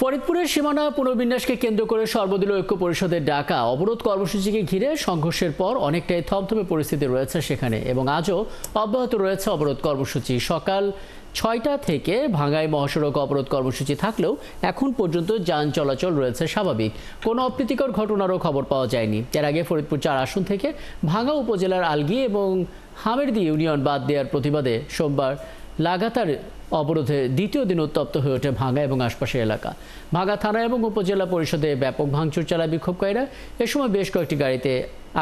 ফরিদপুরের সীমানা পুনর্বিন্যাসকে কেন্দ্র করে সর্বদলীয় ঐক্য পরিষদের ডাকা অবরোধ কর্মসূচিকে ঘিরে সংঘর্ষের পর অনেকটাই থমথমে পরিস্থিতি রয়েছে সেখানে এবং আজও অব্যাহত রয়েছে অবরোধ কর্মসূচি। সকাল ৬টা থেকে ভাঙ্গাই মহাসড়ক অবরোধ কর্মসূচি থাকলেও এখন পর্যন্ত যান চলাচল রয়েছে স্বাভাবিক। কোনো অপ্রীতিকর ঘটনারও খবর পাওয়া যায়নি। এর আগে ফরিদপুর ৪ আসন থেকে ভাঙ্গা উপজেলার আলগি এবং হামেরদি ইউনিয়ন বাদ দেওয়ার প্রতিবাদে সোমবার লাগাতার অবরোধে দ্বিতীয় দিন উত্তপ্ত হয়ে ওঠে ভাঙ্গা এবং আশপাশের এলাকা। ভাঙ্গা থানা এবং উপজেলা পরিষদে ব্যাপক ভাঙচুর চালায় বিক্ষোভকারীরা। এ সময় বেশ কয়েকটি গাড়িতে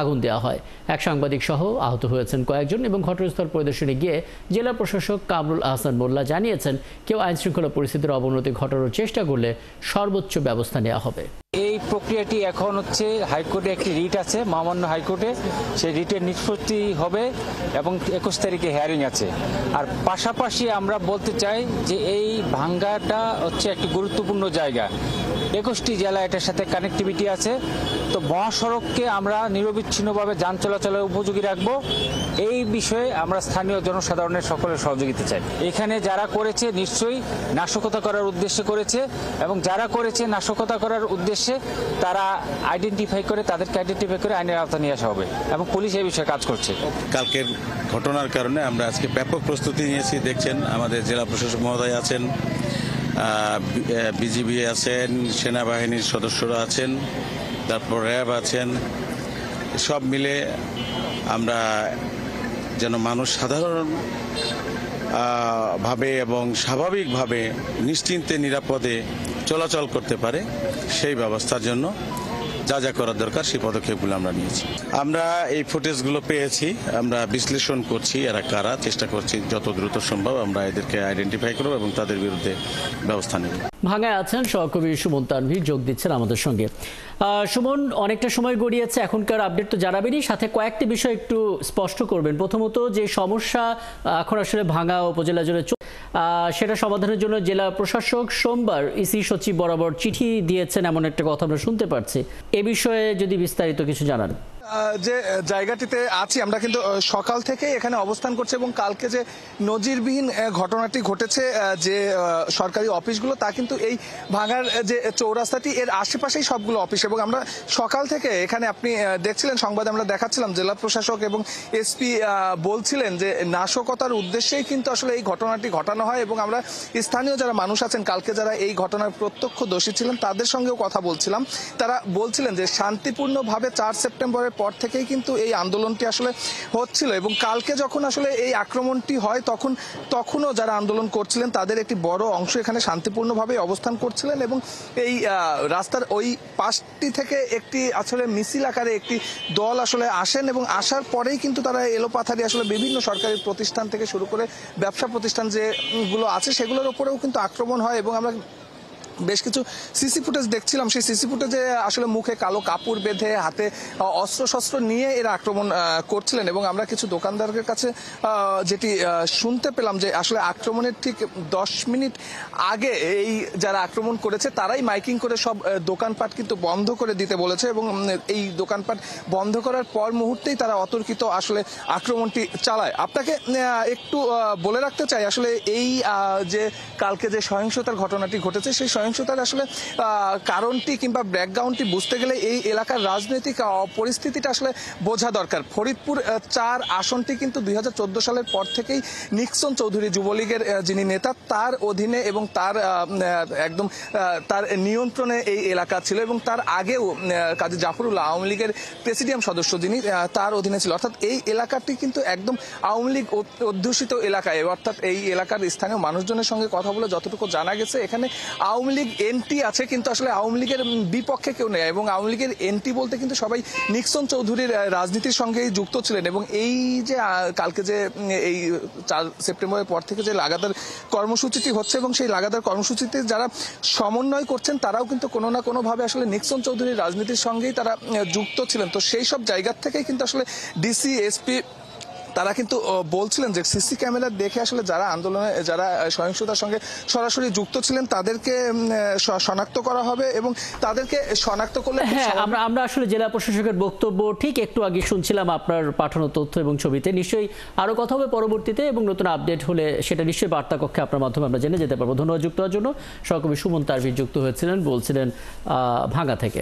আগুন দেওয়া হয়। এক সাংবাদিক সহ আহত হয়েছেন কয়েকজন এবং ঘটনাস্থল পরিদর্শনে গিয়ে জেলা প্রশাসক কামরুল আহসান মোল্লা জানিয়েছেন, কেউ আইনশৃঙ্খলা পরিস্থিতির অবনতি ঘটানোর চেষ্টা করলে সর্বোচ্চ ব্যবস্থা নেওয়া হবে। এই প্রক্রিয়াটি এখন হচ্ছে হাইকোর্টে একটি রিট আছে, মহামান্য হাইকোর্টে। সেই রিটের নিষ্পত্তি হবে এবং ২১ তারিখে হিয়ারিং আছে। আর পাশাপাশি আমরা বলতে চাই যে এই ভাঙ্গাটা হচ্ছে একটি গুরুত্বপূর্ণ জায়গা। ২১টি জেলা এটার সাথে কানেক্টিভিটি আছে। তো মহাসড়ককে আমরা নিরবিচ্ছিন্নভাবে যান চলাচলের উপযোগী রাখবো। এই বিষয়ে আমরা স্থানীয় জনসাধারণের সকলের সহযোগিতা চাই। এখানে যারা করেছে নিশ্চয়ই নাশকতা করার উদ্দেশ্যে করেছে এবং যারা করেছে নাশকতা করার উদ্দেশ্যে তারা তাদেরকে আইডেন্টিফাই করে আইনের আওতায় নিয়ে আসা হবে এবং পুলিশ এই বিষয়ে কাজ করছে। কালকের ঘটনার কারণে আমরা আজকে ব্যাপক প্রস্তুতি নিয়েছি। দেখছেন আমাদের জেলা প্রশাসক মহোদয় আছেন, বিজিবি আছেন, সেনাবাহিনীর সদস্যরা আছেন, তারপর র্যাব আছেন। সব মিলে আমরা যেন মানুষ সাধারণ ভাবে এবং স্বাভাবিকভাবে নিশ্চিন্তে নিরাপদে চলাচল করতে পারে সেই ব্যবস্থার জন্য যা যা করার দরকার সেই পদক্ষেপগুলো আমরা নিয়েছি। আমরা এই ফুটেজগুলো পেয়েছি, আমরা বিশ্লেষণ করছি এরা কারা, চেষ্টা করছি যত দ্রুত সম্ভব আমরা এদেরকে আইডেন্টিফাই করব এবং তাদের বিরুদ্ধে ব্যবস্থা নেব। ভাঙ্গায় আছেন সহকবি সুমন তানভীর, যোগ দিচ্ছেন আমাদের সঙ্গে। সুমন, অনেকটা সময় গড়িয়েছে, এখনকার আপডেট তো জানাবেনই, সাথে কয়েকটি বিষয় একটু স্পষ্ট করবেন। প্রথমত, যে সমস্যা এখন আসলে ভাঙ্গা উপজেলা জুড়ে সেটা সমাধানের জন্য জেলা প্রশাসক সোমবার ইসি সচিব বরাবর চিঠি দিয়েছেন এমন একটা কথা আমরা শুনতে পাচ্ছি। এ বিষয়ে যদি বিস্তারিত কিছু জানান। যে জায়গাটিতে আছি আমরা কিন্তু সকাল থেকে এখানে অবস্থান করছে এবং কালকে যে নজিরবিহীন ঘটনাটি ঘটেছে যে সরকারি অফিসগুলো তা কিন্তু এই ভাঙার যে চৌরাস্তাটি এর আশেপাশেই সবগুলো অফিস এবং আমরা সকাল থেকে এখানে আপনি দেখছিলেন সংবাদে আমরা দেখাচ্ছিলাম জেলা প্রশাসক এবং এসপি বলছিলেন যে নাশকতার উদ্দেশ্যেই কিন্তু আসলে এই ঘটনাটি ঘটানো হয় এবং আমরা স্থানীয় যারা মানুষ আছেন কালকে যারা এই ঘটনার প্রত্যক্ষদর্শী ছিলেন তাদের সঙ্গেও কথা বলছিলাম। তারা বলছিলেন যে শান্তিপূর্ণভাবে ৪ সেপ্টেম্বরের পর থেকেই কিন্তু এই আন্দোলনটি আসলে হচ্ছিল এবং কালকে যখন আসলে এই আক্রমণটি হয় তখনও যারা আন্দোলন করছিলেন তাদের একটি বড় অংশ এখানে শান্তিপূর্ণভাবে অবস্থান করছিলেন এবং এই রাস্তার ওই পাশটি থেকে একটি আসলে মিছিল আকারে একটি দল আসলে আসেন এবং আসার পরেই কিন্তু তারা এলোপাথারি আসলে বিভিন্ন সরকারি প্রতিষ্ঠান থেকে শুরু করে ব্যবসা প্রতিষ্ঠান যেগুলো আছে সেগুলোর উপরেও কিন্তু আক্রমণ হয় এবং আমরা বেশ কিছু সিসি ফুটেজ দেখছিলাম। সেই সিসি ফুটেজে আসলে মুখে কালো কাপড় বেঁধে হাতে অস্ত্রশস্ত্র নিয়ে এরা আক্রমণ করছিলেন এবং আমরা কিছু দোকানদারের কাছে যেটি শুনতে পেলাম যে আসলে আক্রমণের ঠিক 10 মিনিট আগে এই যারা আক্রমণ করেছে তারাই মাইকিং করে সব দোকানপাট কিন্তু বন্ধ করে দিতে বলেছে এবং এই দোকানপাট বন্ধ করার পর মুহূর্তেই তারা অতর্কিত আসলে আক্রমণটি চালায়। আপনাকে একটু বলে রাখতে চাই আসলে এই যে কালকে যে সহিংসতার ঘটনাটি ঘটেছে সেই সহিংসতার আসলে কারণটি কিংবা ব্যাকগ্রাউন্ডটি বুঝতে গেলে এই এলাকার রাজনৈতিক পরিস্থিতিটা আসলে বোঝা দরকার। ফরিদপুর ৪ আসনটি কিন্তু ২০১৪ সালের পর থেকেই নিক্সন চৌধুরী যুবলীগের যিনি নেতা তার অধীনে এবং তার একদম তার নিয়ন্ত্রণে এই এলাকা ছিল এবং তার আগেও কাজী জাফরুল্লাহ আওয়ামী লীগের প্রেসিডিয়াম সদস্য যিনি তার অধীনে ছিল। অর্থাৎ এই এলাকাটি কিন্তু একদম আওয়ামী লীগ অধ্যুষিত এলাকায়, অর্থাৎ এই এলাকার স্থানীয় মানুষজনের সঙ্গে কথা বলে যতটুকু জানা গেছে এখানে আওয়ামী লীগ এনটি আছে কিন্তু আসলে আওয়ামী লীগের বিপক্ষে কেউ নেই এবং আওয়ামী লীগের এনটি বলতে কিন্তু সবাই নিক্সন চৌধুরীর রাজনীতির সঙ্গেই যুক্ত ছিলেন এবং এই যে কালকে যে এই ৪ সেপ্টেম্বরের পর থেকে যে লাগাতার কর্মসূচিটি হচ্ছে এবং সেই লাগাতার কর্মসূচিতে যারা সমন্বয় করছেন তারাও কিন্তু কোনো না কোনোভাবে আসলে নিক্সন চৌধুরীর রাজনীতির সঙ্গেই তারা যুক্ত ছিলেন। তো সেই সব জায়গার থেকেই কিন্তু আসলে ডিসি এসপি তারা কিন্তু বলছিলেন যে সিসি ক্যামেরা দেখে আসলে যারা আন্দোলনে যারা সহিংসতার সঙ্গে সরাসরি যুক্ত ছিলেন তাদেরকে শনাক্ত করা হবে এবং তাদেরকে শনাক্ত করলে হ্যাঁ, আমরা আসলে জেলা প্রশাসকের বক্তব্য ঠিক একটু আগে শুনছিলাম আপনার পাঠানো তথ্য এবং ছবিতে। নিশ্চয়ই আরো কথা হবে পরবর্তীতে এবং নতুন আপডেট হলে সেটা নিশ্চয়ই বার্তা কক্ষে আপনার মাধ্যমে আমরা জেনে যেতে পারবো। ধন্যবাদ যুক্ত হওয়ার জন্য। সহকর্মী সুমন তারভির যুক্ত হয়েছিলেন, বলছিলেন ভাঙ্গা থেকে।